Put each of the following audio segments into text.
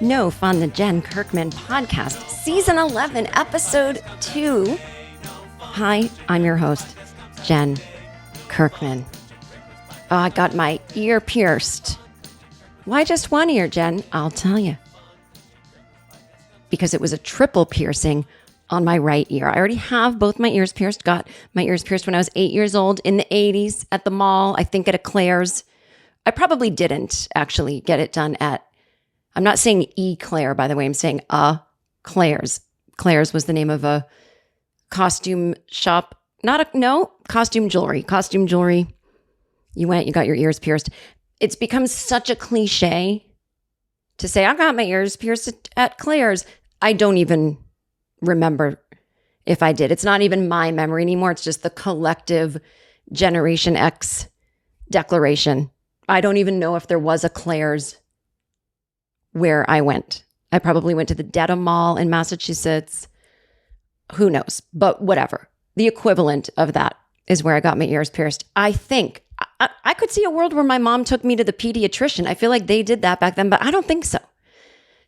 No Fun, the Jen Kirkman podcast, season 11, episode 2. Hi, I'm your host, Jen Kirkman. Oh, I got my ear pierced. Why just one ear, Jen? I'll tell you. Because it was a triple piercing on my right ear. I already have both my ears pierced. Got my ears pierced when I was 8 years old in the 80s at the mall, I think at a Claire's. I probably didn't actually get it done at, I'm not saying Claire, by the way, I'm saying Claire's. Claire's was the name of a costume shop. Costume jewelry. You went, you got your ears pierced. It's become such a cliche to say, I got my ears pierced at Claire's. I don't even remember if I did. It's not even my memory anymore. It's just the collective Generation X declaration. I don't even know if there was a Claire's where I went. I probably went to the Dedham Mall in Massachusetts. Who knows? But whatever. The equivalent of that is where I got my ears pierced. I think I could see a world where my mom took me to the pediatrician. I feel like they did that back then, but I don't think so.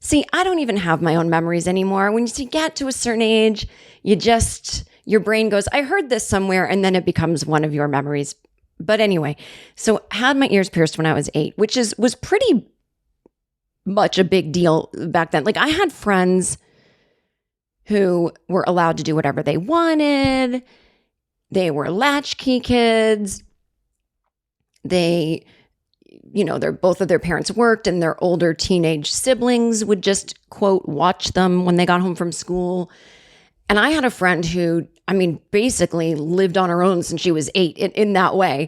See, I don't even have my own memories anymore. When you get to a certain age, your brain goes, I heard this somewhere, and then it becomes one of your memories. But anyway, so I had my ears pierced when I was 8, which was pretty much a big deal back then. Like, I had friends who were allowed to do whatever they wanted. They were latchkey kids. Both of their parents worked, and their older teenage siblings would just, quote, watch them when they got home from school. And I had a friend who, basically lived on her own since she was 8 in that way.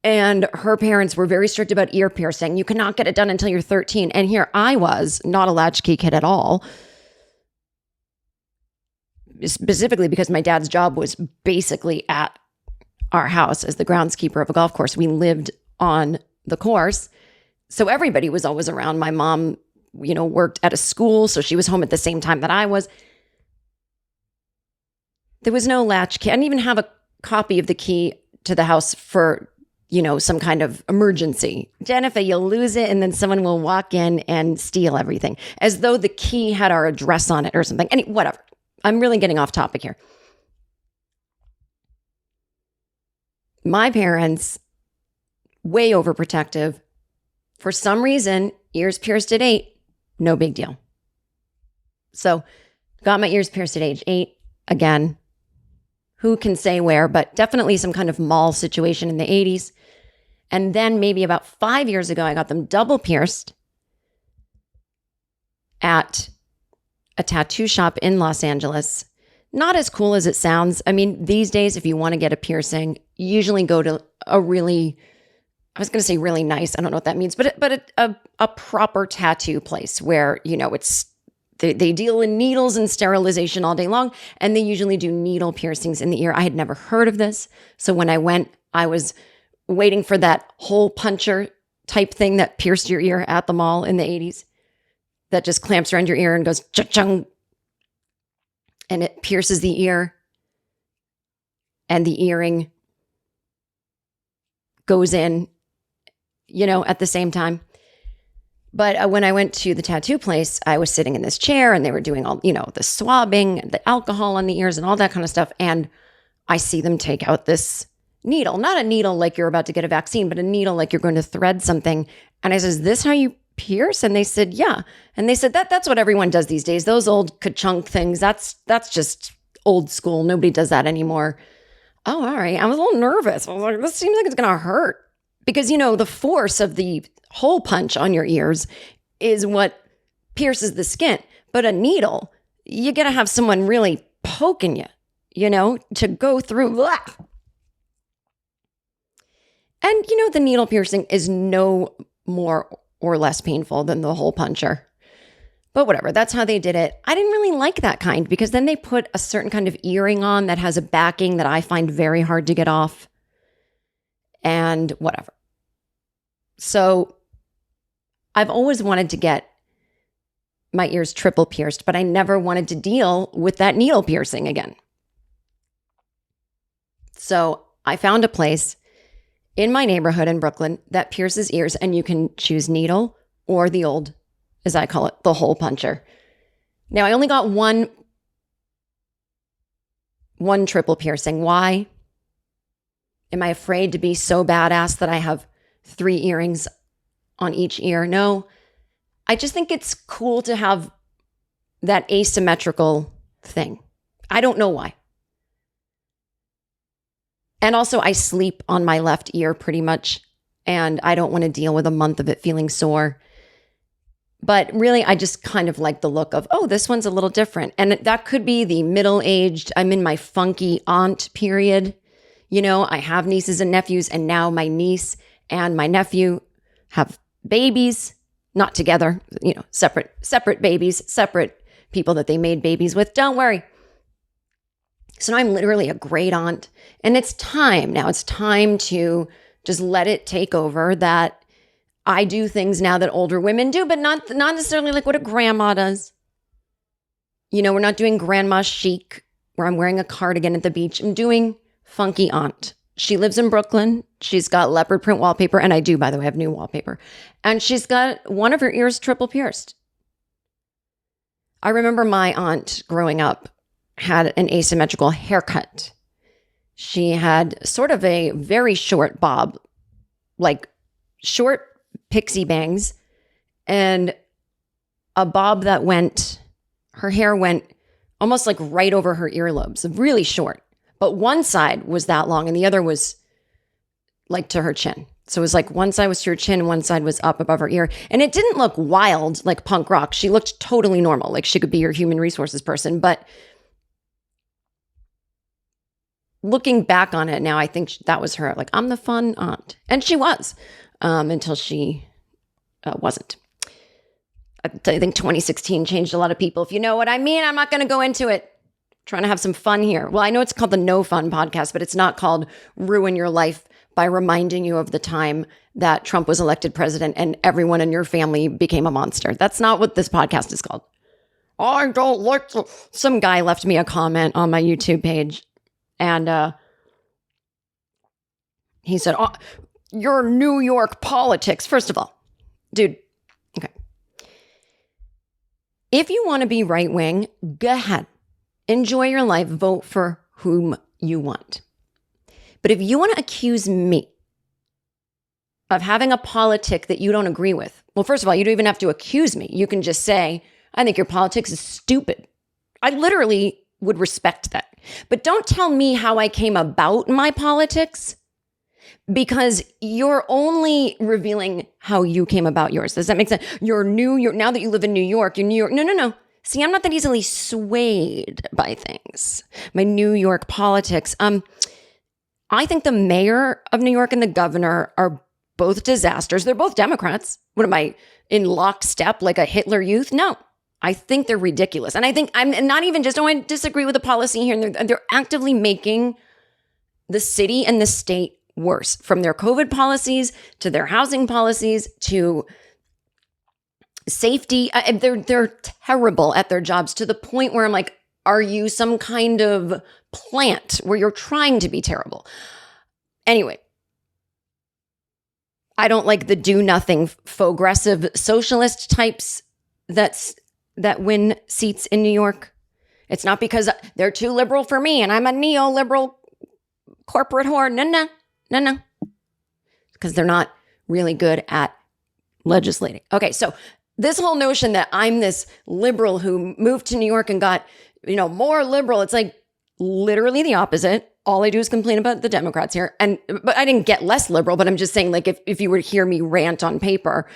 And her parents were very strict about ear piercing. You cannot get it done until you're 13. And here I was, not a latchkey kid at all. Specifically because my dad's job was basically at our house as the groundskeeper of a golf course. We lived on the course. So everybody was always around. My mom, worked at a school, so she was home at the same time that I was. There was no latchkey. I didn't even have a copy of the key to the house for, some kind of emergency. Jennifer, you'll lose it, and then someone will walk in and steal everything, as though the key had our address on it or something. Whatever. I'm really getting off topic here. My parents, way overprotective. For some reason, ears pierced at 8, no big deal. So, got my ears pierced at age 8. Again, who can say where, but definitely some kind of mall situation in the 80s. And then maybe about 5 years ago, I got them double pierced at a tattoo shop in Los Angeles. Not as cool as it sounds. These days, if you want to get a piercing, you usually go to a really, I was going to say really nice, I don't know what that means, but a proper tattoo place where, they deal in needles and sterilization all day long, and they usually do needle piercings in the ear. I had never heard of this. So when I went, I was waiting for that hole puncher type thing that pierced your ear at the mall in the 80s. That just clamps around your ear and goes cha-chung, and it pierces the ear, and the earring goes in, at the same time. But when I went to the tattoo place, I was sitting in this chair, and they were doing all, the swabbing, the alcohol on the ears and all that kind of stuff. And I see them take out this needle, not a needle like you're about to get a vaccine, but a needle like you're going to thread something. And I said, is this how you pierce? And they said, yeah. And they said, that's what everyone does these days. Those old ka-chunk things, that's just old school. Nobody does that anymore. Oh, all right. I was a little nervous. I was like, this seems like it's going to hurt. Because, the force of the hole punch on your ears is what pierces the skin. But a needle, you got to have someone really poking you, to go through. Blah. And, the needle piercing is no more or less painful than the hole puncher. But whatever, that's how they did it. I didn't really like that kind, because then they put a certain kind of earring on that has a backing that I find very hard to get off. And whatever. So I've always wanted to get my ears triple pierced, but I never wanted to deal with that needle piercing again. So I found a place in my neighborhood in Brooklyn that pierces ears, and you can choose needle or the old as I call it, the hole puncher. Now, I only got one triple piercing. Why? Am I afraid to be so badass that I have 3 earrings on each ear? No. I just think it's cool to have that asymmetrical thing. I don't know why. And also, I sleep on my left ear pretty much, and I don't want to deal with a month of it feeling sore. But really, I just kind of like the look of, oh, this one's a little different. And that could be the middle-aged, I'm in my funky aunt period. You know, I have nieces and nephews, and now my niece and my nephew have babies, not together, you know, separate babies, separate people that they made babies with. Don't worry. So now I'm literally a great aunt, and it's time now. It's time to just let it take over that I do things now that older women do, but not necessarily like what a grandma does. You know, we're not doing grandma chic where I'm wearing a cardigan at the beach. I'm doing funky aunt. She lives in Brooklyn. She's got leopard print wallpaper. And I do, by the way, have new wallpaper. And she's got one of her ears triple pierced. I remember my aunt growing up had an asymmetrical haircut. She had sort of a very short bob, like short pixie bangs, and a bob that her hair went almost like right over her earlobes, really short. But one side was that long and the other was like to her chin. So it was like one side was to her chin, one side was up above her ear. And it didn't look wild like punk rock. She looked totally normal, like she could be your human resources person. But looking back on it now, I think that was her. Like, I'm the fun aunt. And she was until she wasn't. I think 2016 changed a lot of people. If you know what I mean, I'm not going to go into it. Trying to have some fun here. Well, I know it's called the No Fun Podcast, but it's not called Ruin Your Life by reminding you of the time that Trump was elected president and everyone in your family became a monster. That's not what this podcast is called. I don't like to... Some guy left me a comment on my YouTube page, and he said, oh, your New York politics. First of all, dude, okay. If you want to be right wing, go ahead. Enjoy your life. Vote for whom you want. But if you want to accuse me of having a politic that you don't agree with, well, first of all, you don't even have to accuse me. You can just say, I think your politics is stupid. I literally would respect that. But don't tell me how I came about my politics, because you're only revealing how you came about yours. Does that make sense? Now that you live in New York, you're New York. No. See, I'm not that easily swayed by things. My New York politics. I think the mayor of New York and the governor are both disasters. They're both Democrats. What am I, in lockstep like a Hitler Youth? No, I think they're ridiculous. And I think I'm not even just, I disagree with the policy here. And they're actively making the city and the state worse, from their COVID policies to their housing policies to safety. They're terrible at their jobs, to the point where I'm like, are you some kind of plant where you're trying to be terrible? Anyway, I don't like the do nothing progressive socialist types that win seats in New York. It's not because they're too liberal for me and I'm a neoliberal corporate whore. No. Because they're not really good at legislating. Okay, so this whole notion that I'm this liberal who moved to New York and got, more liberal, it's like literally the opposite. All I do is complain about the Democrats here. But I didn't get less liberal, but I'm just saying, like, if you were to hear me rant on paper,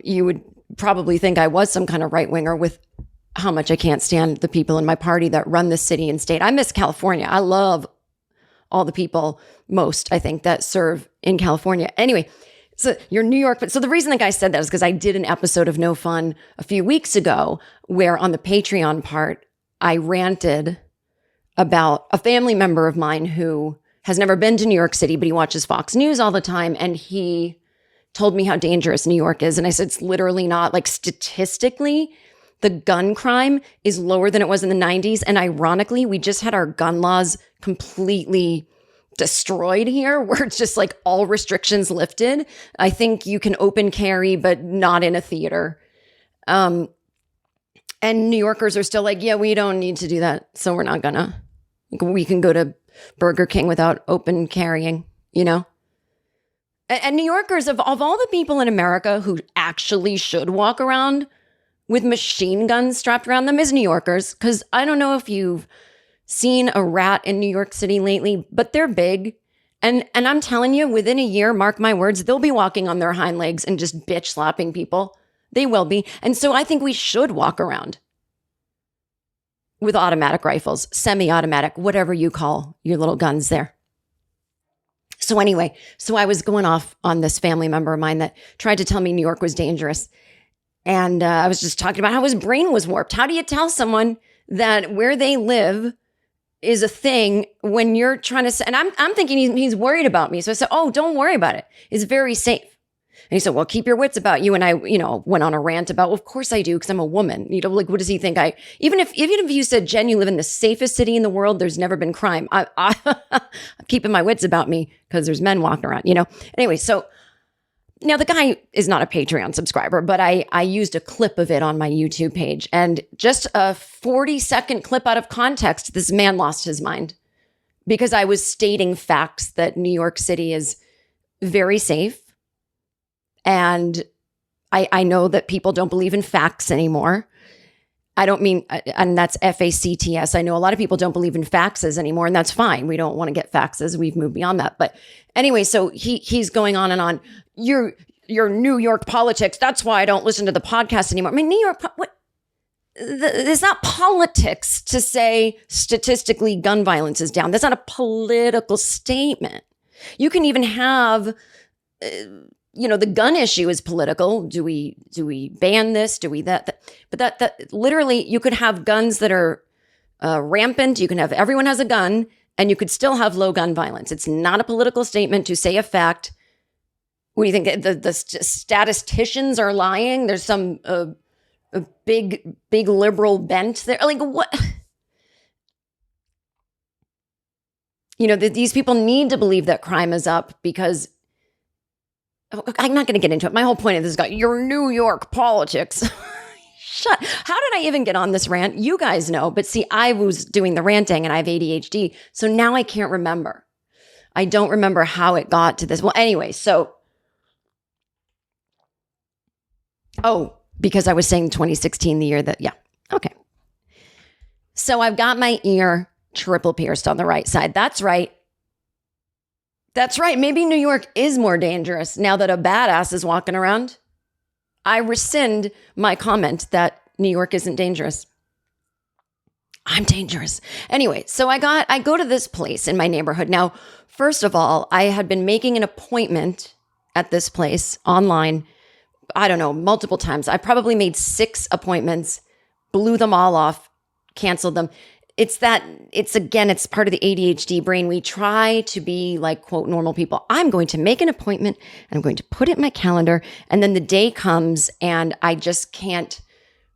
you would probably think I was some kind of right winger with how much I can't stand the people in my party that run the city and state. I miss California. I love all the people, most, I think, that serve in California. Anyway, so you're New York. But so the reason the guy said that is because I did an episode of No Fun a few weeks ago where on the Patreon part, I ranted about a family member of mine who has never been to New York City, but he watches Fox News all the time. And he told me how dangerous New York is. And I said, it's literally not. Like, statistically, the gun crime is lower than it was in the 90s. And ironically, we just had our gun laws completely destroyed here, where it's just like all restrictions lifted. I think you can open carry, but not in a theater. And New Yorkers are still like, yeah, we don't need to do that. So we're not gonna. We can go to Burger King without open carrying, you know? And New Yorkers, of all the people in America who actually should walk around with machine guns strapped around them is New Yorkers. Because I don't know if you've seen a rat in New York City lately, but they're big. And I'm telling you, within a year, mark my words, they'll be walking on their hind legs and just bitch slapping people. They will be. And so I think we should walk around with automatic rifles, semi-automatic, whatever you call your little guns there. So anyway, so I was going off on this family member of mine that tried to tell me New York was dangerous. And I was just talking about how his brain was warped. How do you tell someone that where they live is a thing when you're trying to say, and I'm thinking he's worried about me. So I said, oh, don't worry about it. It's very safe. And he said, well, keep your wits about you. And I, went on a rant about, well, of course I do, because I'm a woman. Like, what does he think? Even if you said, Jen, you live in the safest city in the world, there's never been crime. I'm keeping my wits about me because there's men walking around, Anyway, so now the guy is not a Patreon subscriber, but I used a clip of it on my YouTube page. And just a 40-second clip out of context, this man lost his mind because I was stating facts that New York City is very safe. And I know that people don't believe in facts anymore. I don't mean, and that's FACTS. I know a lot of people don't believe in faxes anymore, and that's fine. We don't want to get faxes. We've moved beyond that. But anyway, so he's going on and on. Your New York politics. That's why I don't listen to the podcast anymore. I mean, New York, it's not politics to say statistically gun violence is down. That's not a political statement. You can even have... the gun issue is political. Do we ban this? Do we that? But that literally, you could have guns that are rampant. You can have everyone has a gun, and you could still have low gun violence. It's not a political statement to say a fact. What do you think? The statisticians are lying? There's some a big liberal bent there. Like what? These people need to believe that crime is up because. I'm not going to get into it. My whole point of this guy, your New York politics. How did I even get on this rant? You guys know, but see, I was doing the ranting and I have ADHD. So now I can't remember. I don't remember how it got to this. Well, anyway, because I was saying 2016, the year that, yeah. Okay. So I've got my ear triple pierced on the right side. That's right. Maybe New York is more dangerous now that a badass is walking around. I rescind my comment that New York isn't dangerous. I'm dangerous. Anyway, so I go to this place in my neighborhood. Now, first of all, I had been making an appointment at this place online. I don't know, multiple times. I probably made 6 appointments, blew them all off, canceled them. It's part of the ADHD brain. We try to be like, quote, normal people. I'm going to make an appointment and I'm going to put it in my calendar. And then the day comes and I just can't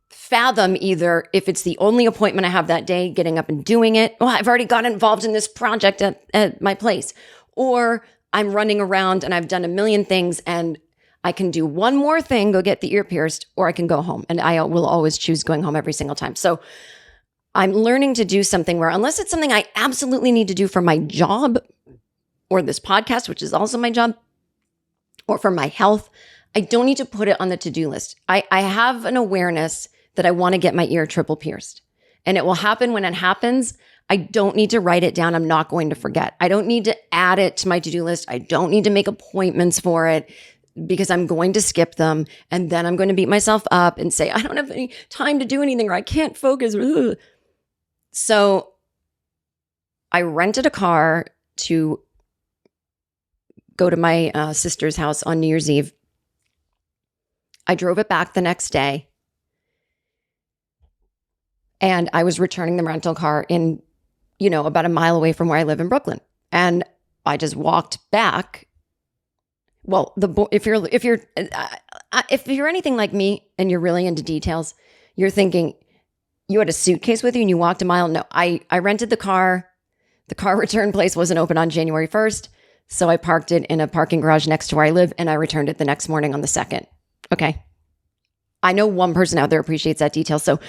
fathom either if it's the only appointment I have that day, getting up and doing it. Oh, I've already got involved in this project at my place. Or I'm running around and I've done a million things and I can do one more thing, go get the ear pierced, or I can go home. And I will always choose going home every single time. So I'm learning to do something where, unless it's something I absolutely need to do for my job or this podcast, which is also my job, or for my health, I don't need to put it on the to-do list. I have an awareness that I want to get my ear triple pierced, and it will happen when it happens. I don't need to write it down. I'm not going to forget. I don't need to add it to my to-do list. I don't need to make appointments for it because I'm going to skip them. And then I'm going to beat myself up and say, I don't have any time to do anything, or I can't focus. Ugh. So I rented a car to go to my sister's house on New Year's Eve. I drove it back the next day. And I was returning the rental car in, about a mile away from where I live in Brooklyn. And I just walked back. Well, if you're anything like me and you're really into details, you're thinking, you had a suitcase with you and you walked a mile? No, I rented the car. The car return place wasn't open on January 1st. So I parked it in a parking garage next to where I live and I returned it the next morning on the 2nd. Okay. I know one person out there appreciates that detail. So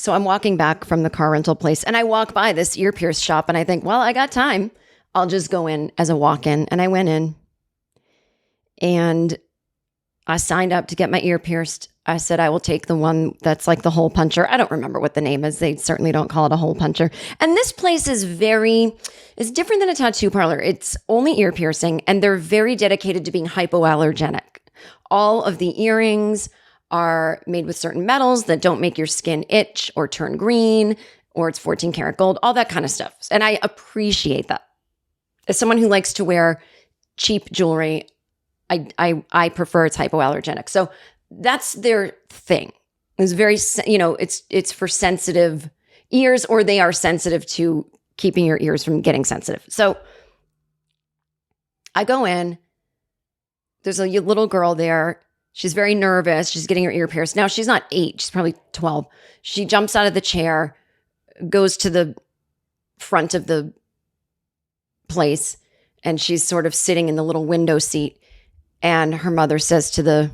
I'm walking back from the car rental place and I walk by this ear pierce shop and I think, well, I got time. I'll just go in as a walk-in. And I went in and I signed up to get my ear pierced. I said, I will take the one that's like the hole puncher. I don't remember what the name is. They certainly don't call it a hole puncher. And this place is it's different than a tattoo parlor. It's only ear piercing and they're very dedicated to being hypoallergenic. All of the earrings are made with certain metals that don't make your skin itch or turn green, or it's 14 karat gold, all that kind of stuff. And I appreciate that. As someone who likes to wear cheap jewelry, I prefer it's hypoallergenic. So that's their thing. It's very, it's for sensitive ears, or they are sensitive to keeping your ears from getting sensitive. So I go in, there's a little girl there. She's very nervous. She's getting her ear pierced. Now, she's not 8. She's probably 12. She jumps out of the chair, goes to the front of the place, and she's sort of sitting in the little window seat. And her mother says to the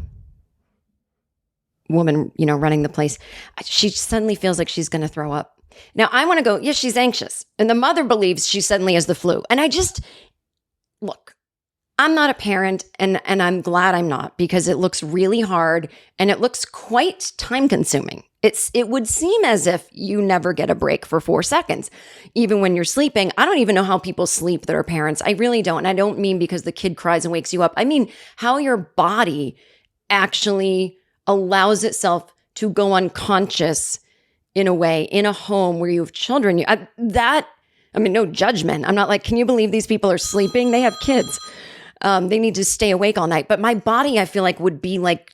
woman, running the place, she suddenly feels like she's going to throw up. Now, I want to go, yeah, she's anxious. And the mother believes she suddenly has the flu. And look, I'm not a parent, and I'm glad I'm not, because it looks really hard and it looks quite time consuming. It would seem as if you never get a break for 4 seconds, even when you're sleeping. I don't even know how people sleep that are parents. I really don't. And I don't mean because the kid cries and wakes you up. I mean how your body actually allows itself to go unconscious in a way, in a home where you have children. No judgment. I'm not like, can you believe these people are sleeping? They have kids. They need to stay awake all night. But my body, I feel like, would be like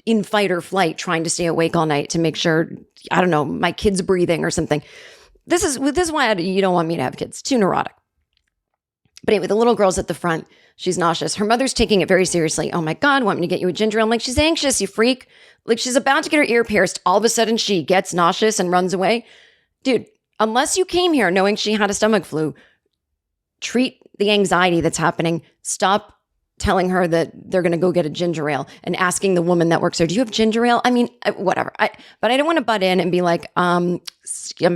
in fight or flight, trying to stay awake all night to make sure, I don't know, my kid's breathing or something. This is why you don't want me to have kids. Too neurotic. But anyway, the little girl's at the front. She's nauseous. Her mother's taking it very seriously. Oh my God, want me to get you a ginger ale? I'm like, she's anxious, you freak. Like, she's about to get her ear pierced. All of a sudden, she gets nauseous and runs away. Dude, unless you came here knowing she had a stomach flu, treat the anxiety that's happening. Stop telling her that they're going to go get a ginger ale and asking the woman that works there, do you have ginger ale? I mean, whatever. But I don't want to butt in and be like, I'm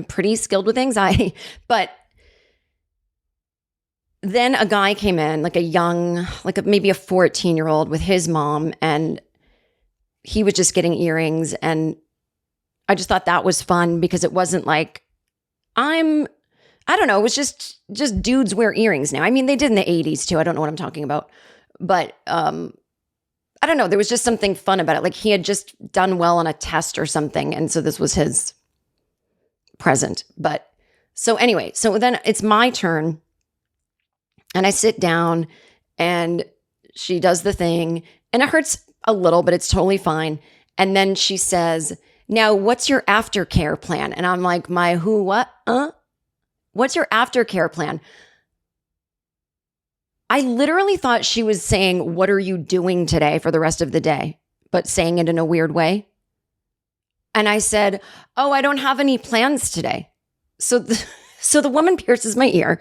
pretty skilled with anxiety. But then a guy came in, like maybe a 14-year-old with his mom, and he was just getting earrings. And I just thought that was fun because it wasn't like, I don't know, it was just dudes wear earrings now. I mean, they did in the 80s too. I don't know what I'm talking about. But I don't know, there was just something fun about it. Like, he had just done well on a test or something. And so this was his present. But so anyway, so then it's my turn. And I sit down and she does the thing. And it hurts a little, but it's totally fine. And then she says, now, what's your aftercare plan? And I'm like, my who, what? What's your aftercare plan? I literally thought she was saying, what are you doing today for the rest of the day? But saying it in a weird way. And I said, oh, I don't have any plans today. So the woman pierces my ear.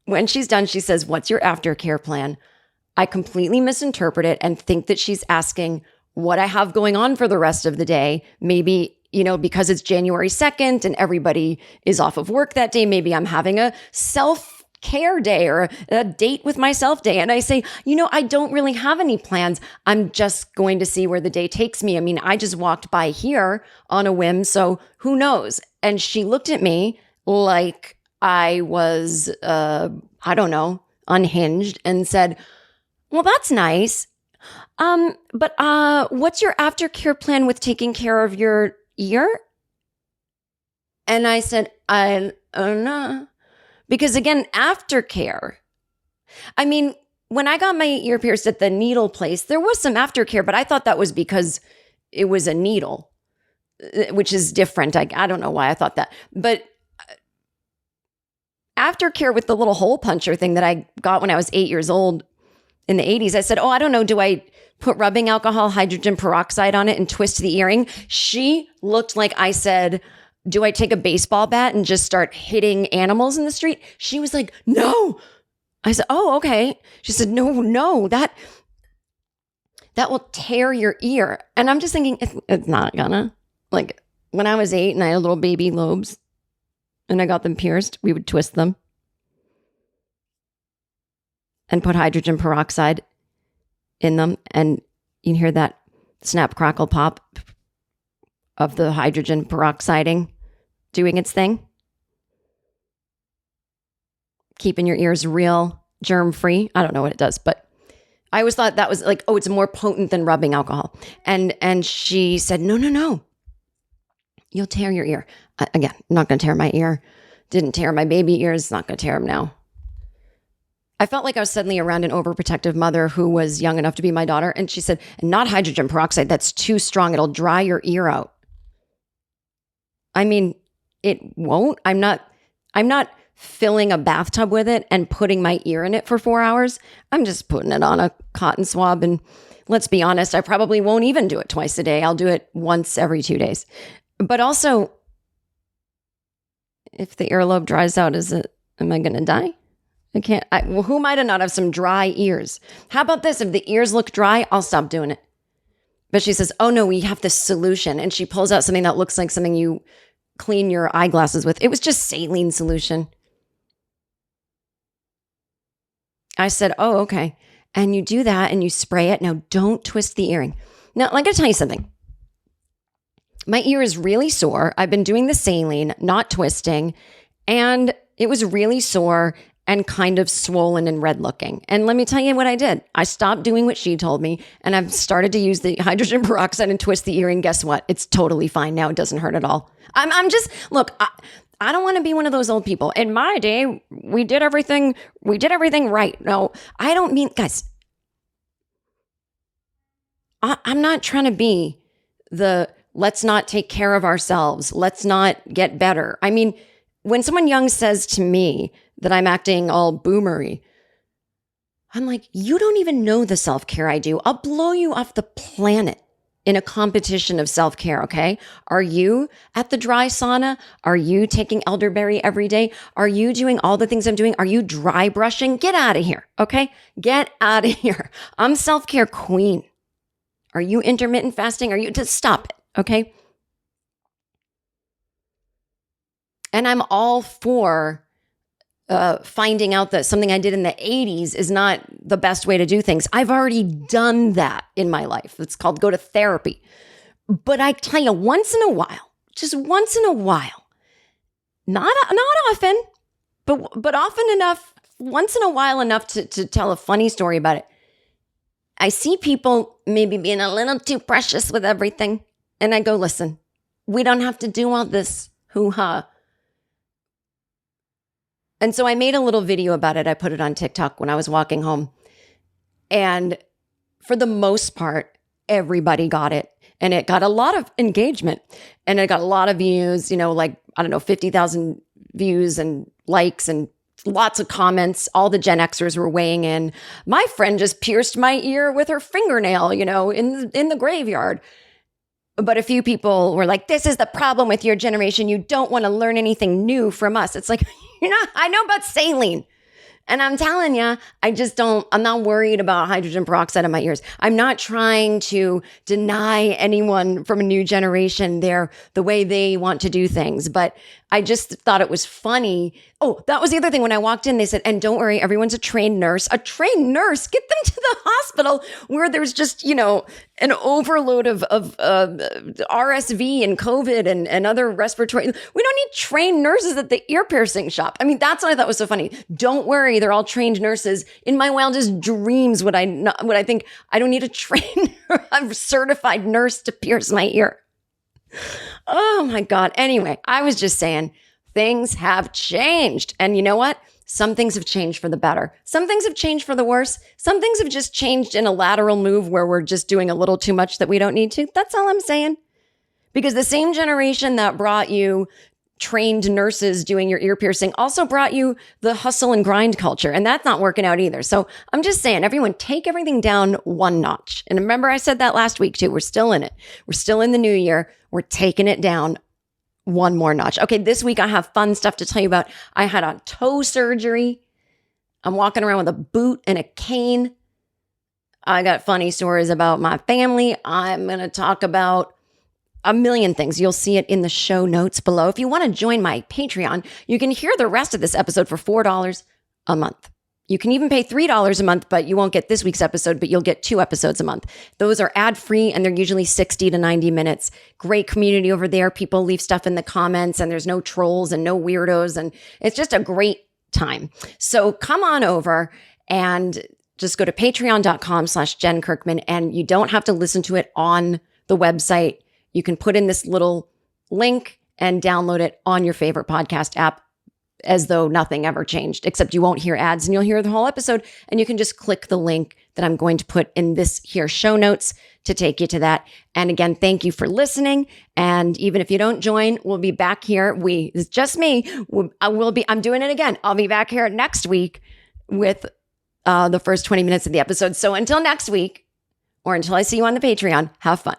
When she's done, she says, what's your aftercare plan? I completely misinterpret it and think that she's asking what I have going on for the rest of the day. Maybe, because it's January 2nd and everybody is off of work that day, maybe I'm having a self-care day or a date with myself day. And I say, I don't really have any plans. I'm just going to see where the day takes me. I mean, I just walked by here on a whim, so who knows? And she looked at me like I was, I don't know, unhinged, and said, well, that's nice. But what's your aftercare plan with taking care of your ear? And I said, I don't know. Because again, aftercare. I mean, when I got my ear pierced at the needle place, there was some aftercare, but I thought that was because it was a needle, which is different. I don't know why I thought that. But aftercare with the little hole puncher thing that I got when I was 8 years old in the 80s, I said, oh, I don't know. Do I put rubbing alcohol, hydrogen peroxide on it and twist the earring? She looked like I said, do I take a baseball bat and just start hitting animals in the street? She was like, no. I said, oh, okay. She said, no, that. that will tear your ear. And I'm just thinking, it's not gonna. Like when I was 8 and I had little baby lobes and I got them pierced, we would twist them and put hydrogen peroxide in them. And you hear that snap, crackle, pop of the hydrogen peroxiding doing its thing. Keeping your ears real germ free. I don't know what it does, but I always thought that was like, oh, it's more potent than rubbing alcohol. And she said, no, you'll tear your ear. Again, not going to tear my ear. Didn't tear my baby ears. Not going to tear them now. I felt like I was suddenly around an overprotective mother who was young enough to be my daughter. And she said, not hydrogen peroxide. That's too strong. It'll dry your ear out. I mean, it won't. I'm not filling a bathtub with it and putting my ear in it for 4 hours. I'm just putting it on a cotton swab. And let's be honest, I probably won't even do it twice a day. I'll do it once every 2 days. But also, if the earlobe dries out, am I going to die? I can't. Who might have not have some dry ears? How about this? If the ears look dry, I'll stop doing it. But she says, oh no, we have this solution. And she pulls out something that looks like something you clean your eyeglasses with. It was just saline solution. I said, oh, okay. And you do that and you spray it. Now don't twist the earring. Now, I'm going to tell you something. My ear is really sore. I've been doing the saline, not twisting. And it was really sore and kind of swollen and red looking. And let me tell you what I did. I stopped doing what she told me and I've started to use the hydrogen peroxide and twist the earring. Guess what? It's totally fine now. It doesn't hurt at all. I'm just, look, I don't want to be one of those old people. In my day, we did everything right. No, I don't mean, guys, I'm not trying to be the let's not take care of ourselves. Let's not get better. I mean, when someone young says to me that I'm acting all boomery, I'm like, you don't even know the self-care I do. I'll blow you off the planet in a competition of self-care, okay? Are you at the dry sauna? Are you taking elderberry every day? Are you doing all the things I'm doing? Are you dry brushing? Get out of here, okay? Get out of here. I'm self-care queen. Are you intermittent fasting? Are you, just stop it, okay? And I'm all for finding out that something I did in the 80s is not the best way to do things. I've already done that in my life. It's called go to therapy. But I tell you, once in a while, just once in a while, not often, but often enough, once in a while enough to tell a funny story about it. I see people maybe being a little too precious with everything. And I go, listen, we don't have to do all this hoo-ha. And so I made a little video about it. I put it on TikTok when I was walking home. And for the most part, everybody got it. And it got a lot of engagement. And it got a lot of views, like, 50,000 views and likes and lots of comments. All the Gen Xers were weighing in. My friend just pierced my ear with her fingernail, in the graveyard. But a few people were like, this is the problem with your generation. You don't want to learn anything new from us. It's like, I know about saline. And I'm telling you, I'm not worried about hydrogen peroxide in my ears. I'm not trying to deny anyone from a new generation the way they want to do things. But I just thought it was funny. Oh, that was the other thing. When I walked in, they said, and don't worry, everyone's a trained nurse. A trained nurse? Get them to the hospital where there's just, an overload of RSV and COVID and other respiratory. We don't need trained nurses at the ear piercing shop. I mean, that's what I thought was so funny. Don't worry, they're all trained nurses. In my wildest dreams would I think I don't need a trained, a certified nurse to pierce my ear. Oh my God. Anyway, I was just saying things have changed. And you know what? Some things have changed for the better. Some things have changed for the worse. Some things have just changed in a lateral move where we're just doing a little too much that we don't need to. That's all I'm saying. Because the same generation that brought you trained nurses doing your ear piercing also brought you the hustle and grind culture. And that's not working out either. So I'm just saying, everyone take everything down one notch. And remember, I said that last week too. We're still in it. We're still in the new year. We're taking it down one more notch. Okay, this week I have fun stuff to tell you about. I had a toe surgery. I'm walking around with a boot and a cane. I got funny stories about my family. I'm going to talk about a million things. You'll see it in the show notes below. If you want to join my Patreon, you can hear the rest of this episode for $4 a month. You can even pay $3 a month, but you won't get this week's episode, but you'll get 2 episodes a month. Those are ad-free and they're usually 60 to 90 minutes. Great community over there. People leave stuff in the comments and there's no trolls and no weirdos. And it's just a great time. So come on over and just go to patreon.com/jenkirkman, and you don't have to listen to it on the website. You can put in this little link and download it on your favorite podcast app as though nothing ever changed, except you won't hear ads and you'll hear the whole episode. And you can just click the link that I'm going to put in this here show notes to take you to that. And again, thank you for listening. And even if you don't join, we'll be back here. It's just me. I'm doing it again. I'll be back here next week with the first 20 minutes of the episode. So until next week, or until I see you on the Patreon, have fun.